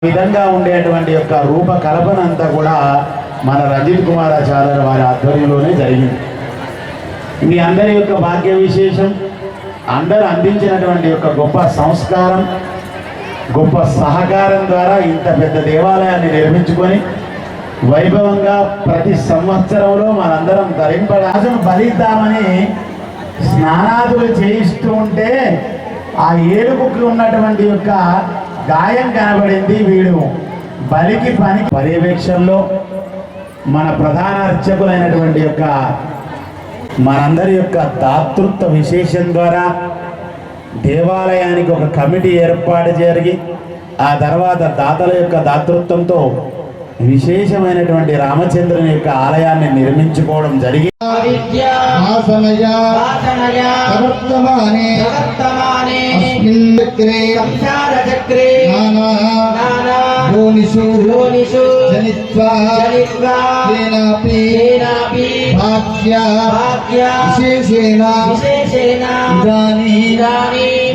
విధంగా ఉండేటువంటి యొక్క రూపకల్పన అంతా కూడా మన రంజిత్ కుమార్ ఆచార్య వారి ఆధ్వర్యంలోనే జరిగింది. మీ అందరి యొక్క భాగ్య విశేషం, అందరూ అందించినటువంటి యొక్క గొప్ప సంస్కారం, గొప్ప సహకారం ద్వారా ఇంత పెద్ద దేవాలయాన్ని నిర్మించుకొని వైభవంగా ప్రతి సంవత్సరంలో మనందరం ధరింపరాజును బలిద్దామని స్నానాదులు చేయిస్తూ ఉంటే ఆ ఏడుగుకి ఉన్నటువంటి యొక్క గాయం కనబడింది. వీడు బలికి పని పర్యవేక్షణలో మన ప్రధాన అర్చకులైనటువంటి యొక్క మనందరి యొక్క దాతృత్వ విశేషం ద్వారా దేవాలయానికి ఒక కమిటీ ఏర్పాటు జరిగి ఆ తర్వాత దాతల యొక్క దాతృత్వంతో విశేషమైనటువంటి రామచంద్రుని యొక్క ఆలయాన్ని నిర్మించుకోవడం జరిగి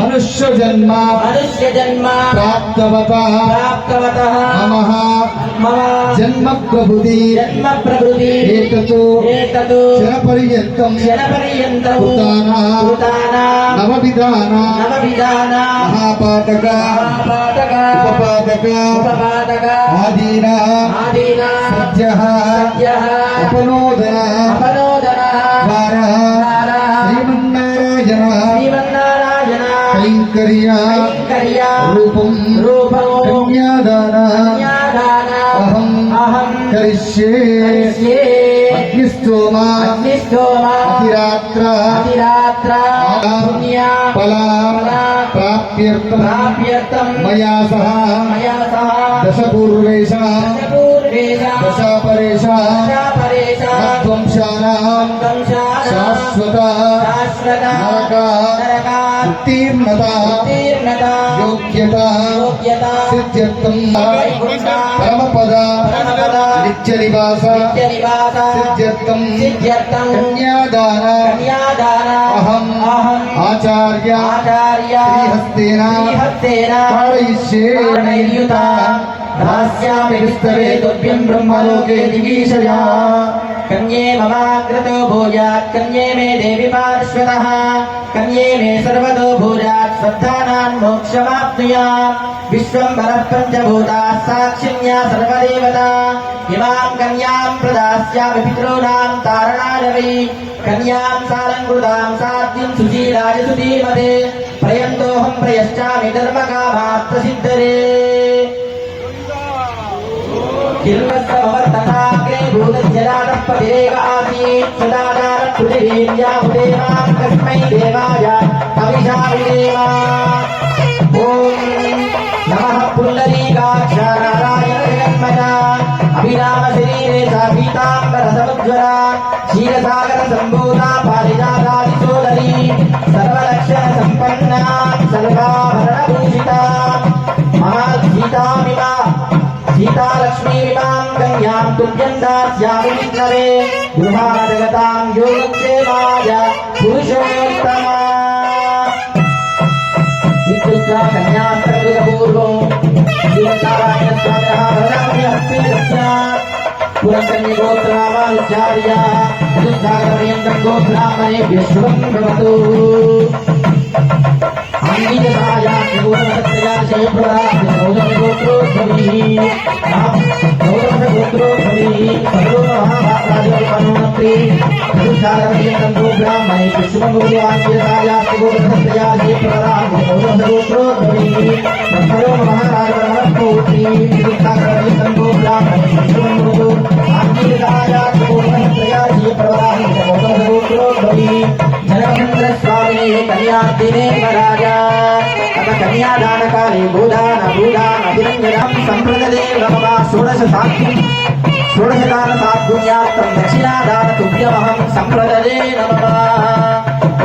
మనుష్య జన్మ ప్రాప్తవతః మమ జన్మ ప్రభుతి ఏతతో శరపర్యంతం నవవిధాన మహాపాతక ఉపపాతక ఆదీనా సత్యః ఉపనోదన ద్వారా శ్రీమన్నారాయణ కైంకర్య రూపం కన్యాదాన అహం కరిష్యే అగ్నిష్టోమ అతిరాత్ర ఫలం ప్రాప్యర్థం మయా సహ దశపూర్వేశ దశాపరేశ ధ్వంసానాం శాశ్వత నరక ఉత్తీర్ణత యోగ్యత సిద్ధ్యర్థం పరమపద నిత్యనివాస సిద్ధ్యర్థం కన్యాదాన అహం ఆచార్య శ్రీహస్తేన పారయిష్యే దాస్యామి విస్తవే తుభ్యం బ్రహ్మలోకే దివీషయా కన్యే మమాగ్రతో భూయాత్ కన్యే మే దేవి పార్శ్వతః కన్యే మే సర్వతో భూయాత్ శ్రద్ధానాన్ మోక్షమాప్నుయాత్ విశ్వంభరః పంచభూతాः సాక్షిణ్యా సర్వదేవతా ఇమాం కన్యాం ప్రదాస్యామి పితॄణాం తారణాయ వై కన్యాం సాలంకృతాం సాధ్యం సుశీలాయ సుధీమతే ప్రయంతోహం ప్రయశ్చామి ధర్మకామాత్ ప్రసిద్ధరే కిల్వస్తమవర్తథాగ్రే భూతజ్జలాటపదేవ ఆసీత్ సదాచారం పృథివీర్యాముదేవాం తస్మై దేవాయ అవిషామిదేవ ఓం నమః పుండరీకాక్ష నారాయణ జగన్మత అభిరామ శరీరే సా పీతాంబర సముజ్వర క్షీరసాగర సంభూత పారిజాతాది సోదరీ సర్వలక్షణ సంపన్న సర్వాభరణ భూషిత మహాసీతామివ సీతాలక్ష్మీమిమాం కన్యాం తుభ్యం దాస్యామి విష్ణవే గృహాణ జగతాం యోగక్షేమాయ పురుషోత్తమా ఇత్యుక్త్వా కన్యాస్త్రకృతపూర్వం శ్రీమన్నారాయణస్వామినః వరదామి హస్తే దక్షిణాత్ పురంకన్య గోత్రామాచార్య చతుస్సాగరపర్యంతం గోబ్రాహ్మణేభ్యः శుభం భవతు కన్యాదినే రాజా కన్యాదాన కాలే భూదాన అభిరంజనం సంప్రదదే భవ షోడశదాన సాద్గుణ్యార్థం దక్షిణాదాన తుభ్యమహం సంప్రదదే నమః.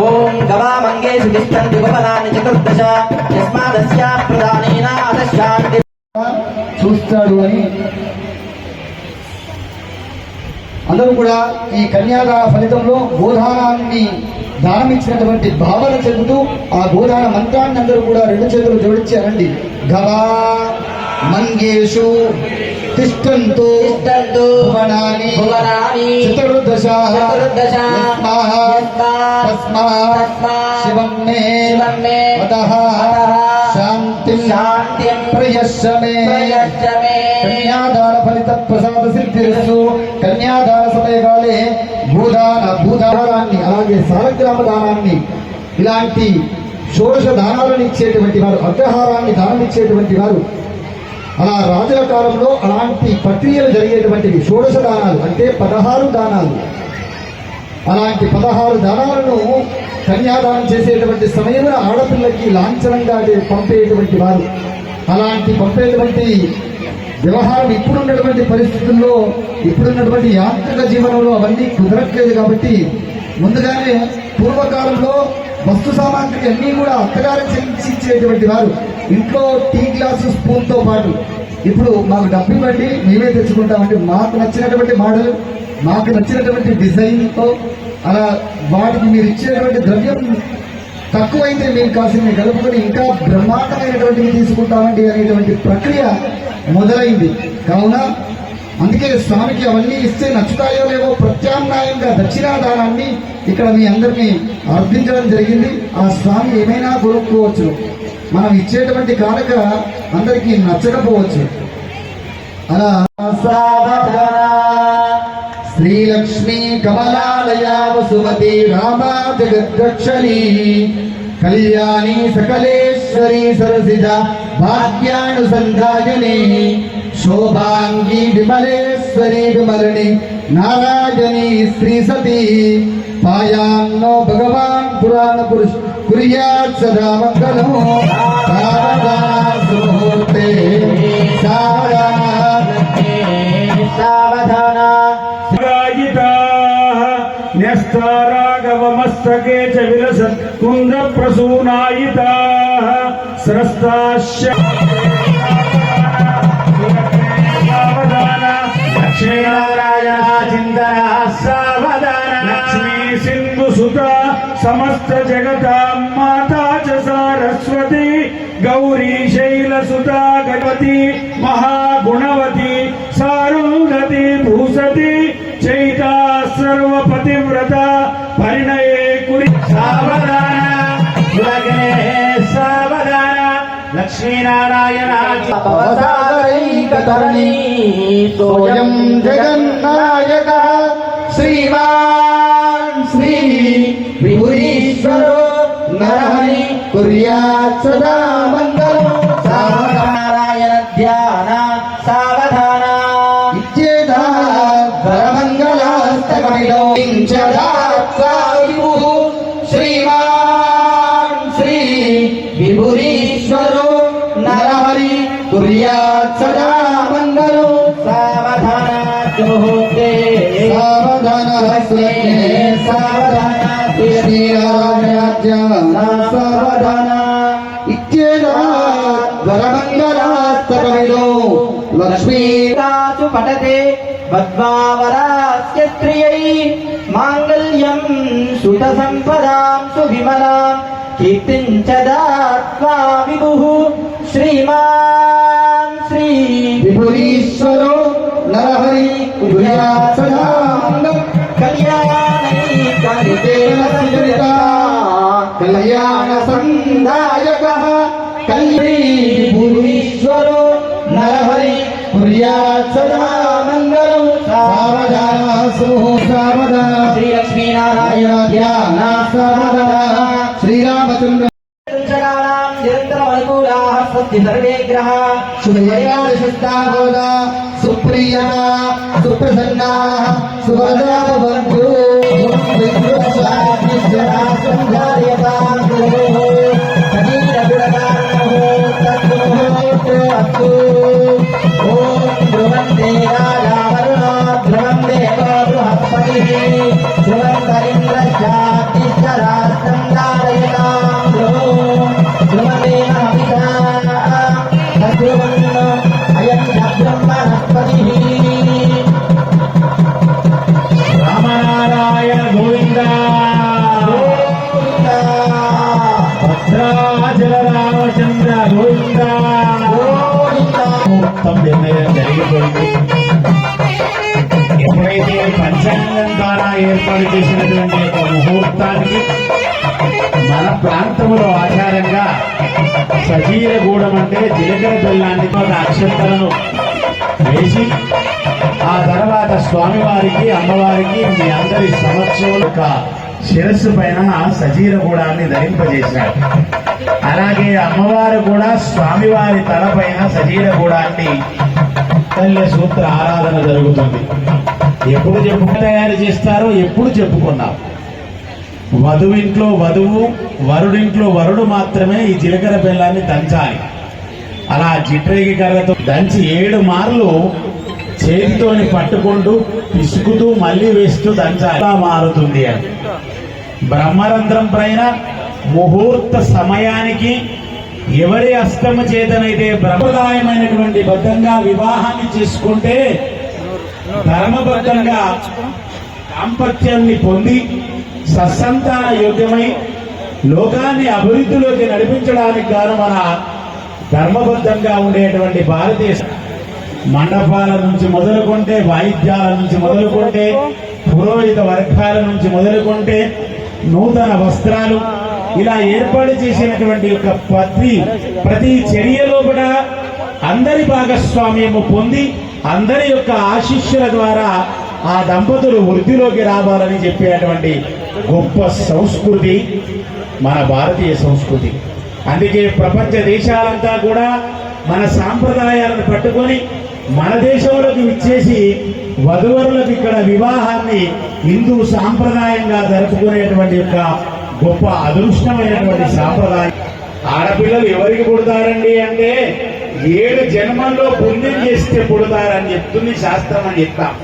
ఓం గవామంగేషు తిష్టంతి ఉపపదాని చతుర్దశ యస్మాదస్యా ప్రదానేన అదశాంతి చూస్తాడు అని అందరూ కూడా ఈ కన్యాదాన ఫలితంలో గోదానాన్ని దానం ఇచ్చినటువంటి భావన చెందుతూ ఆ గోదాన మంత్రాన్ని అందరూ కూడా రెండు చేతులు జోడించి అనండి. గవా మంగేషు తిష్టంతు భువనాని చతుర్దశ తస్మాత్ శివం మే అతః శాంతిం ప్రయశ్చమే కన్యాదాన ఫలిత ప్రసాద సిద్ధిరస్సు. కన్యాదాన సమయకాలే భూదానాన్ని అలాగే సాలగ్రామ దానాన్ని ఇలాంటి షోడశ దానాలను ఇచ్చేటువంటి వారు, అగ్రహారాన్ని దానం ఇచ్చేటువంటి వారు, అలా రాజుల కాలంలో అలాంటి ప్రక్రియలు జరిగేటువంటివి. షోడశ దానాలు అంటే 16 దానాలు. అలాంటి 16 దానాలను కన్యాదానం చేసేటువంటి సమయంలో ఆడపిల్లకి లాంఛనంగా పంపేటువంటి వారు. అలాంటి పంపేటువంటి వ్యవహారం ఇప్పుడున్నటువంటి పరిస్థితుల్లో, ఇప్పుడున్నటువంటి యాంత్రిక జీవనంలో అవన్నీ కుదరట్లేదు. కాబట్టి ముందుగానే పూర్వకాలంలో వస్తు సామాగ్రి అన్నీ కూడా అత్తగారు చెల్లించేటువంటి వారు. ఇంట్లో టీ గ్లాసు స్పూన్తో పాటు ఇప్పుడు మాకు డబ్బు ఇవ్వండి మేమే తెచ్చుకుంటామండి, మాకు నచ్చినటువంటి మోడల్, మాకు నచ్చినటువంటి డిజైన్తో అలా వాటికి మీరు ఇచ్చేటువంటి ద్రవ్యం తక్కువైతే మేము కాసిన కలుపుకొని ఇంకా బ్రహ్మాండమైనటువంటివి తీసుకుంటామండి అనేటువంటి ప్రక్రియ మొదలైంది. కావున అందుకే స్వామికి అవన్నీ ఇస్తే నచ్చుతాయో లేవో ప్రత్యామ్నాయంగా దక్షిణాదానాన్ని ఇక్కడ మీ అందరినీ అర్థించడం జరిగింది. ఆ స్వామి ఏమైనా కొనుక్కోవచ్చు, మనం ఇచ్చేటువంటి కానుక అందరికీ నచ్చకపోవచ్చు. అలా శ్రీలక్ష్మీ కమలాలయ వసుమతి రామా జగద్రక్షణి కళ్యాణి సకలేశ్వరి సరసిజ భాగ్యానుసంధాయని శోభాంగి విమలేశ్వరి విమలని నారాయణి శ్రీ సతీ పాయాన్నో భగవాన్ పురాణ పురుష కుర్యాత్ సదా మంగళం. సావధానముహూర్తే సావధాన న్యస్తారాగవమస్తకే చ విలసత్ కుంద ప్రసూనాయితాః స్రస్తాశ్చ లక్ష్మీనారాయణ చింతన సావధాన లక్ష్మీ సింధు సుత సమస్త జగతా మాతా చ సారస్వతి గౌరీ శైల సుత గణపతి మహాగుణవతి సారుంధతి భూసతి చైతా సర్వపతివ్రత పరిణయే కురి సావధాన సావధాన లక్ష్మీనారాయణ భవసాగరైకతరణీ సోయం జగన్నాయక శ్రీమాన్ శ్రీ విభురీశ్వరో నరహరి కుర్యాత్ సదా మంగళం. నారాయణ ధ్యాన సావధాన ఇచ్చేదా వరమంగళాస్తకమిదో శ్రీమాన్ శ్రీ విభురీశ్వరో నరహరి కుర్యాత్ సదా మంగళం. సావధాన ముహూర్తే సావధాన సావధాన సావధాన ఇచ్చేదా వరమంగళాస్తకమిదో లక్ష్మీరాజు పటతే వద్వావరాస్య స్త్రియై మాంగళ్యం సుత సంపదాం సువిమలాం కీర్తిం చ దాత్వా విభుః శ్రీమాన్ శ్రీ విభురీశ్వరో నరహరి కుర్యాత్ సదా మంగళం. కళ్యాణ సందాయకః విభురీశ్వరో నరహరి కుర్యాత్ సదా మంగళం. సావధాన సావధాన శ్రీ లక్ష్మీనారాయణ ధ్యాన సావధాన శ్రీరామచంద్ర నిరంతరమనుకూలాః స్వస్తి సర్వే గ్రహాః శుభయా సుప్రియా సుప్రసన్నాః సువదా భవంతు. ఓం ధ్రువంతే రాజా వరుణో ధ్రువం దేవో బృహస్పతిః ధ్రువంతరింద్రశ్చాతిష్టరాష్ట్రం ధారయతాం ధ్రువదేన హవిషా తద్ధ్రువన్నో అయం చ బ్రహ్మణస్పతిః. రామనారాయణ గోవింద గోవింద భద్రాచల రామచంద్ర గోవింద గోవింద. నిర్ణయం జరిగిపోయింది. ఎప్పుడైతే పంచాంగం ద్వారా ఏర్పాటు చేసినటువంటి ఒక ముహూర్తానికి మన ప్రాంతంలో ఆచారంగా సజీరగూడెం అంటే జీలకర్ర బెల్లాన్ని ఒక అక్షంతలను వేసి ఆ తర్వాత స్వామివారికి అమ్మవారికి మీ అందరి సమక్షంలో ఒక శిరస్సు పైన సజీరగూడాన్ని ధరింపజేశారు. అలాగే అమ్మవారు కూడా స్వామివారి తలపైన సజీరగూడాన్ని కళ్య సూత్ర ఆరాధన జరుగుతుంది. ఎప్పుడు తయారు చేస్తారో ఎప్పుడు చెప్పుకున్నాం. వధువింట్లో వధువు, వరుడింట్లో వరుడు మాత్రమే ఈ జీలకర్ర బెల్లాన్ని దంచాలి. అలా జిట్రేగి కర్రతో దంచి 7 మార్లు చేతితోని పట్టుకుంటూ పిసుకుతూ మళ్ళీ వేస్తూ దంచాలి. మారుతుంది అని బ్రహ్మరంధ్రం పైన ముహూర్త సమయానికి ఎవరి అస్తమ చేతనైతే బ్రహ్మదాయమైనటువంటి బద్ధంగా వివాహాన్ని చేసుకుంటే ధర్మబద్ధంగా దాంపత్యాన్ని పొంది సత్సంతాన యోగ్యమై లోకాన్ని అభివృద్ధిలోకి నడిపించడానికి గాను మన ధర్మబద్ధంగా ఉండేటువంటి భారతీయ మండపాల నుంచి మొదలుకుంటే, వాయిద్యాల నుంచి మొదలుకుంటే, పురోహిత వర్గాల నుంచి మొదలుకుంటే, నూతన వస్త్రాలు ఇలా ఏర్పాటు చేసినటువంటి యొక్క ప్రతి చర్యలో కూడా అందరి భాగస్వామ్యము పొంది అందరి యొక్క ఆశీస్సుల ద్వారా ఆ దంపతులు వృద్ధిలోకి రావాలని చెప్పేటువంటి గొప్ప సంస్కృతి మన భారతీయ సంస్కృతి. అందుకే ప్రపంచ దేశాలంతా కూడా మన సాంప్రదాయాలను పట్టుకొని మన దేశంలోకి విచ్చేసి వధువరులకు ఇక్కడ వివాహాన్ని హిందూ సాంప్రదాయంగా జరుపుకునేటువంటి యొక్క గొప్ప అదృష్టమైనటువంటి సాంప్రదాయం. ఆడపిల్లలు ఎవరికి పుడతారండి అంటే 7 జన్మల్లో పుణ్యం చేస్తే పుడతారని చెప్తుంది శాస్త్రం అని చెప్తాం.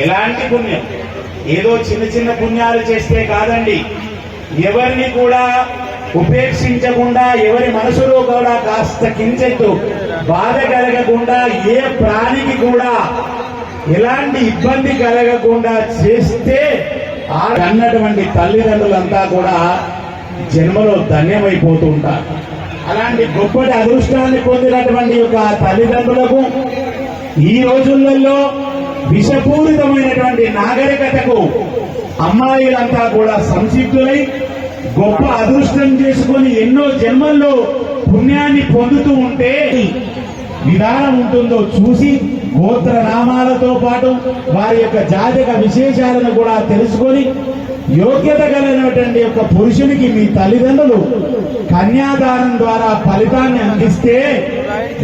ఎలాంటి పుణ్యం? ఏదో చిన్న చిన్న పుణ్యాలు చేస్తే కాదండి. ఎవరిని కూడా ఉపేక్షించకుండా, ఎవరి మనసులో కూడా కాస్త కించెత్తు బాధ కలగకుండా, ఏ ప్రాణికి కూడా ఎలాంటి ఇబ్బంది కలగకుండా చేస్తే అన్నటువంటి తల్లిదండ్రులంతా కూడా జన్మలో ధన్యమైపోతూ ఉంటారు. అలాంటి గొప్పటి అదృష్టాన్ని పొందినటువంటి యొక్క తల్లిదండ్రులకు ఈ రోజులలో విషపూరితమైనటువంటి నాగరికతకు అమ్మాయిలంతా కూడా సంసిద్ధులై గొప్ప అదృష్టం చేసుకొని ఎన్నో జన్మల్లో పుణ్యాన్ని పొందుతూ ఉంటే విధానం ఉంటుందో చూసి గోత్ర నామాలతో పాటు వారి యొక్క జాతక విశేషాలను కూడా తెలుసుకొని యోగ్యత కలిగినటువంటి యొక్క పురుషునికి మీ తల్లిదండ్రులు కన్యాదానం ద్వారా ఫలితాన్ని అందిస్తే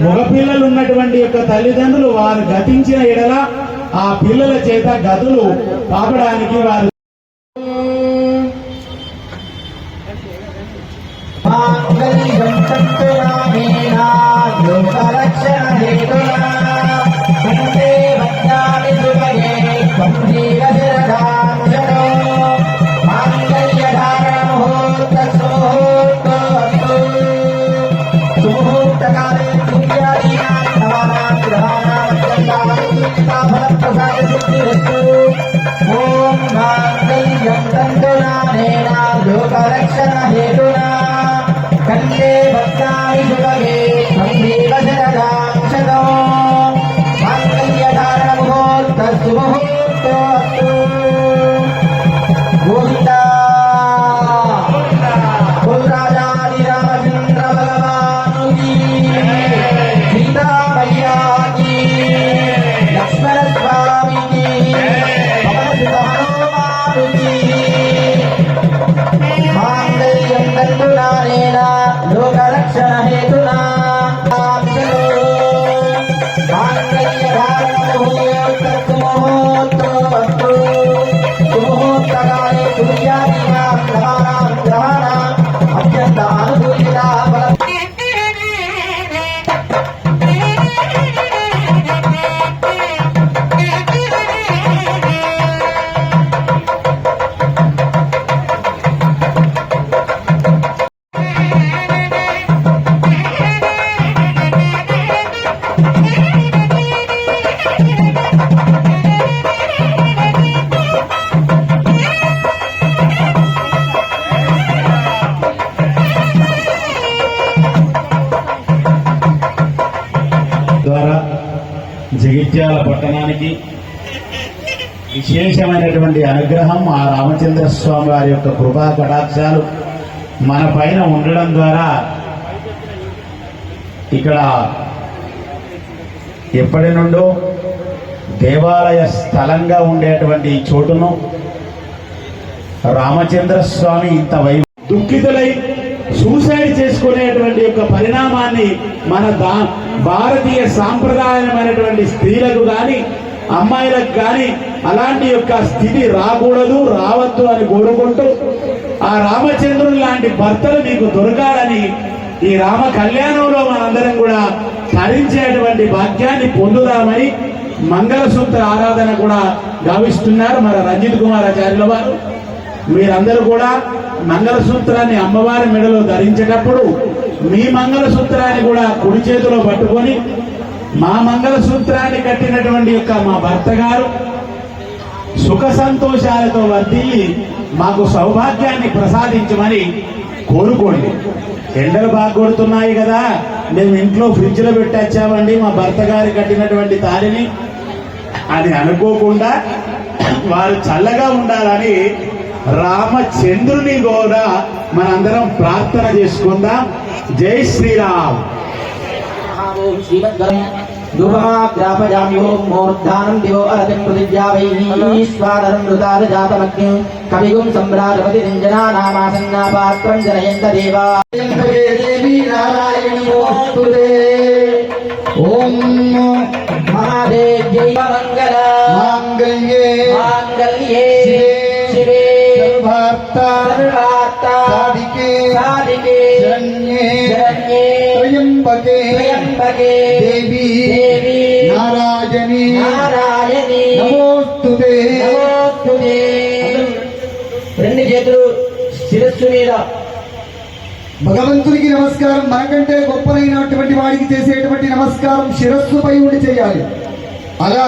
మగపిల్లలు ఉన్నటువంటి యొక్క తల్లిదండ్రులు వారు గతించిన ఎడల ఆ పిల్లల చేత గతులు పాపడానికి వారు ఓం మాంగళ్యం తంతునానేన లోకరక్షణ హేతునా కంటే భక్తాని శుభగే సందేవ శరదాం శతో మాంగళ్యధారణ ముహూర్త సుముహూర్తోస్తు. గోవిందా కులరాజాది రామచంద్ర భగవానుకి, సీతామయ్యాకి, లక్ష్మణ స్వామికి, మాంగళ్యం తంతునానేన లోకరక్షణ హేతునా మాంగళ్యధారణ ముహూర్తస్తు ముహూర్తోస్తు. జగిత్యాల పట్టణానికి విశేషమైనటువంటి అనుగ్రహం ఆ రామచంద్ర స్వామి వారి యొక్క కృపా కటాక్షాలు మన పైన ఉండడం ద్వారా ఇక్కడ ఎప్పటి నుండో దేవాలయ స్థలంగా ఉండేటువంటి ఈ చోటును రామచంద్ర స్వామి ఇంత దుఃఖితులై సూసైడ్ చేసుకునేటువంటి యొక్క పరిణామాన్ని మన భారతీయ సాంప్రదాయమైనటువంటి స్త్రీలకు కానీ అమ్మాయిలకు కానీ అలాంటి యొక్క స్థితి రాకూడదు, రావద్దు అని కోరుకుంటూ ఆ రామచంద్రుని లాంటి భర్తలు మీకు దొరకాలని ఈ రామ కళ్యాణంలో మనందరం కూడా తరించేటువంటి భాగ్యాన్ని పొందుదామని మంగళసూత్ర ఆరాధన కూడా గావిస్తున్నారు మన రంజిత్ కుమార్ ఆచార్యుల వారు. మీరందరూ కూడా మంగళసూత్రాన్ని అమ్మవారి మెడలో ధరించేటప్పుడు మీ మంగళసూత్రాన్ని కూడా కుడి చేతిలో పట్టుకొని మా మంగళసూత్రాన్ని కట్టినటువంటి యొక్క మా భర్త గారు సుఖ సంతోషాలతో వర్ధిల్లి మాకు సౌభాగ్యాన్ని ప్రసాదించమని కోరుకోండి. ఎండలు బాగా కొడుతున్నాయి కదా, మేము ఇంట్లో ఫ్రిడ్జ్ లో పెట్టొచ్చామండి మా భర్త గారు కట్టినటువంటి తాళిని అని అనుకోకుండా వారు చల్లగా ఉండాలని రామచంద్రుని కూడా మనందరం ప్రార్థన చేసుకుందాం. జై శ్రీరామ్. మూర్ధానం దివో అరతిం ప్రతిజ్ఞావైశ్వానరమృతారజాతమగ్ని కవిగుం సమ్రాజపతి రంజనా నామాసన్నాపాత్రం జనయంత దేవా దేవి నారాయణి ఓం మహాదేవ్యై మంగళ మాంగళ్యే మాంగళ్యే శివే సర్వార్థ సాధికే సాధికే శరణ్యే శరణ్యే త్రయంబకే త్రయంబకే దేవి దేవి నారాయణి నారాయణి నమోస్తుతే నమోస్తుతే. రెండు చేతులు శిరస్సు మీద భగవంతునికి నమస్కారం. మనకంటే గొప్పనైనటువంటి వాడికి చేసేటువంటి నమస్కారం శిరస్సుపై ఉండి చేయాలి. అలా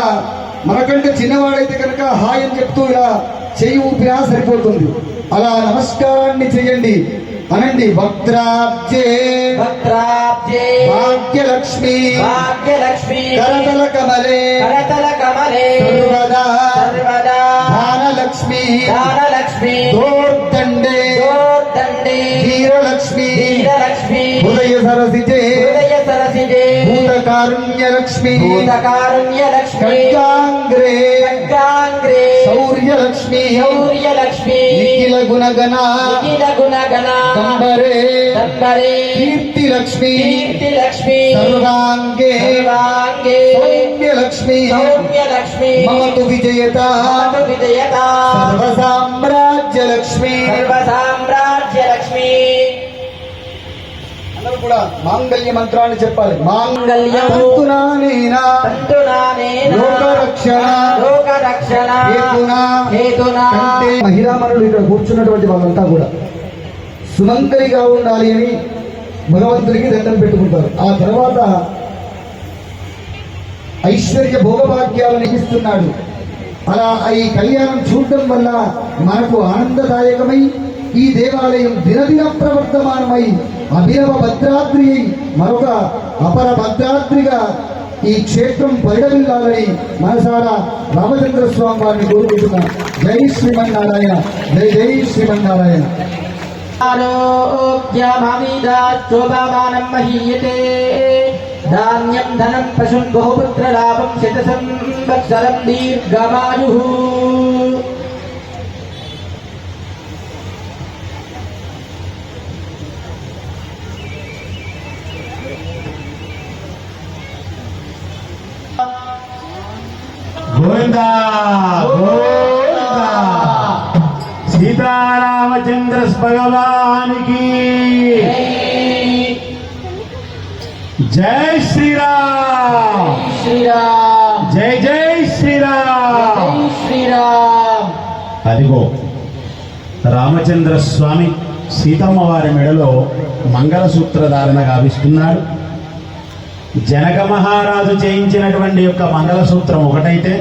మనకంటే చిన్నవాడైతే కనుక హాయ్ అని చెప్తూ ఇలా చెయ్యి ఊపినా సరిపోతుంది. అలా నమస్కారాన్ని చెయ్యండి. అనండి వక్త్రాబ్జే వక్త్రాబ్జే భాగ్యలక్ష్మి భాగ్యలక్ష్మి కరతల కమలే కరతల కమలే సర్వదా సర్వదా ధానలక్ష్మి ధానలక్ష్మి దోర్దండే దోర్దండే ధీరలక్ష్మి ధీరలక్ష్మి హృదయ సరసిజే హృదయ సరసిజే భూతకారుణ్యలక్ష్మి భూతకారుణ్యలక్ష్మి ఖడ్గాంగ్రే ఖడ్గాంగ్రే శౌర్యలక్ష్మి శౌర్యలక్ష్మి నిఖిల గుణగణ నిఖిల గుణగణ దంబరే దంబరే కీర్తిలక్ష్మి కీర్తిలక్ష్మి సర్వాంగే సర్వాంగే సౌమ్యలక్ష్మి సౌమ్యలక్ష్మి మమతు విజయత మమతు విజయత సర్వసామ్రాజ్యలక్ష్మి. సర్వసామ్రాజ్యలక్ష్మి. అందరూ కూడా మాంగళ్య మంత్రాన్ని చెప్పాలి. మాంగళ్యం తంతునానేనా తంతునానేన లోకరక్షణ లోకరక్షణ హేతునా హేతునా అంటే మహిళామణులు ఇక్కడ కూర్చున్నటువంటి వాళ్ళంతా కూడా సుమంగళిగా ఉండాలి అని భగవంతుడికి దండం పెట్టుకుంటారు. ఆ తర్వాత ఐశ్వర్య భోగభాగ్యాలను ఇస్తున్నాడు. అలా ఈ కళ్యాణం చూడడం వల్ల మనకు ఆనందదాయకమై ఈ దేవాలయం దినదిన ప్రవర్తమానమై అభినవ భద్రాద్రి అయి మరొక అపర భద్రాద్రిగా ఈ క్షేత్రం పరిడవిల్లాలని మనసారా రామచంద్ర స్వామి వారిని కోరుకుంటున్నాం. జై శ్రీమన్నారాయణ, జై జై శ్రీమన్నారాయణ. ఆరోగ్యమామిదాశోభామానం మహీయతే ధాన్యం ధనం పశుం బహుపుత్రలాభం శతసంవత్సరం దీర్ఘమాయు. గోవిందా గోవిందా. సీతారామచంద్ర భగవానికి జై శ్రీరామ్. శ్రీరామ్ జై జై శ్రీరామ్. జై శ్రీరామ్. అదిగో రామచంద్ర స్వామి సీతమ్మ వారి మెడలో మంగళసూత్ర ధారణ గావిస్తున్నాడు. జనక మహారాజు చేయించినటువంటి యొక్క మంగళసూత్రం ఒకటైతే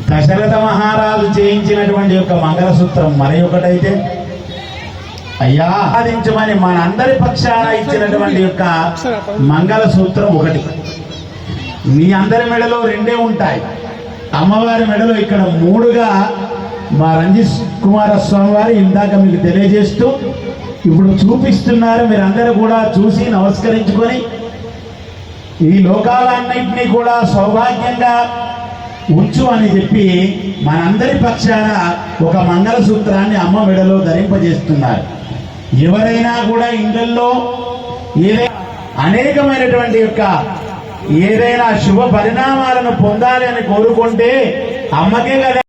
దశరథ మహారాజు చేయించినటువంటి యొక్క మంగళసూత్రం మరి ఒకటైతే అయ్యా సాధించమని మనందరి పక్షాన ఇచ్చినటువంటి యొక్క మంగళసూత్రం ఒకటి. మీ అందరి మెడలో 2 ఉంటాయి. అమ్మవారి మెడలో ఇక్కడ 3గా మా రంజిత్ కుమార స్వామి వారు ఇందాక మీకు తెలియజేస్తూ ఇప్పుడు చూపిస్తున్నారు. మీరందరూ కూడా చూసి నమస్కరించుకొని ఈ లోకాలన్నింటినీ కూడా సౌభాగ్యంగా ఉంచు అని చెప్పి మనందరి పక్షాన ఒక మంగళసూత్రాన్ని అమ్మ మెడలో ధరింపజేస్తున్నారు. ఎవరైనా కూడా ఇళ్లలో ఏదైనా అనేకమైనటువంటి యొక్క ఏదైనా శుభ పరిణామాలను పొందాలి అని కోరుకుంటే అమ్మకే కదా